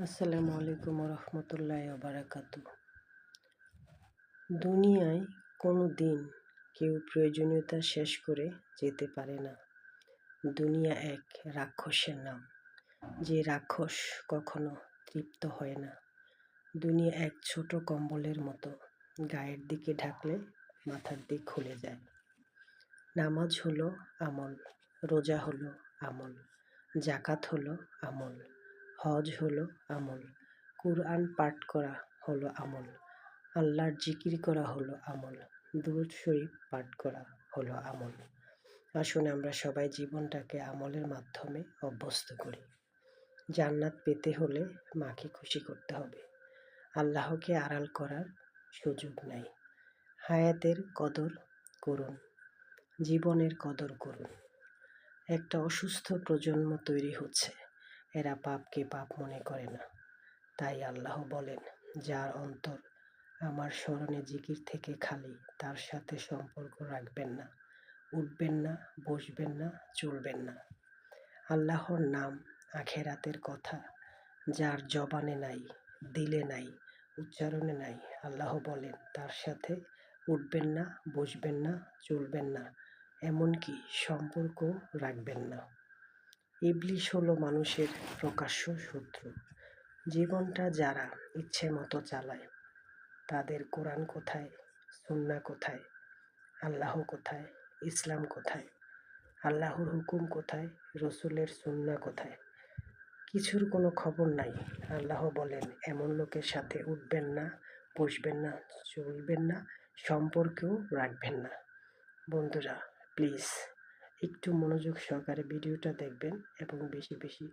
আসসালামু আলাইকুম রহমতুল্লাহ বারাকাতু। দুনিয়ায় কোনো দিন কেউ প্রয়োজনীয়তা শেষ করে যেতে পারে না। দুনিয়া এক রাক্ষসের নাম, যে রাক্ষস কখনো তৃপ্ত হয় না। দুনিয়া এক ছোট কম্বলের মতো, গায়ের দিকে ঢাকলে মাথার দিক খুলে যায়। নামাজ হলো আমল, রোজা হলো আমল, জাকাত হলো আমল, হজ হলো আমল, কুরআন পাঠ করা হলো আমল, আল্লাহর জিকির করা হলো আমল, দুরূদ শরীফ পাঠ করা হলো আমল। আসুন আমরা সবাই জীবনটাকে আমলের মাধ্যমে অভ্যস্ত করি। জান্নাত পেতে হলে মাকে খুশি করতে হবে। আল্লাহকে আড়াল করার সুযোগ নাই। হায়াতের কদর করুন, জীবনের কদর করুন। একটা অসুস্থ প্রজন্ম তৈরি হচ্ছে, এরা পাপকে পাপ মনে করে না। তাই আল্লাহ বলেন, যার অন্তর আমার স্মরণে জিকির থেকে খালি, তার সাথে সম্পর্ক রাখবেন না, উঠবেন না, বসবেন না, চলবেন না। আল্লাহর নাম আখেরাতের কথা যার জবানে নাই, দিলে নাই, উচ্চারণে নাই, আল্লাহ বলেন তার সাথে উঠবেন না, বসবেন না, চলবেন না, এমনকি সম্পর্ক রাখবেন না। ইবলিস হলো মানুষের প্রকাশ্য শত্রু। জীবনটা যারা ইচ্ছে মতো চালায়, তাদের কোরআন কোথায়, সুন্নাহ কোথায়, আল্লাহ কোথায়, ইসলাম কোথায়, আল্লাহর হুকুম কোথায়, রসুলের সুন্নাহ কোথায়, কিছুর কোনো খবর নাই। আল্লাহ বলেন এমন লোকের সাথে উঠবেন না, বসবেন না, চলবেন না, সম্পর্কেও রাখবেন না। বন্ধুরা, প্লিজ একটু মনোযোগ সহকারে ভিডিওটা দেখবেন এবং বেশি বেশি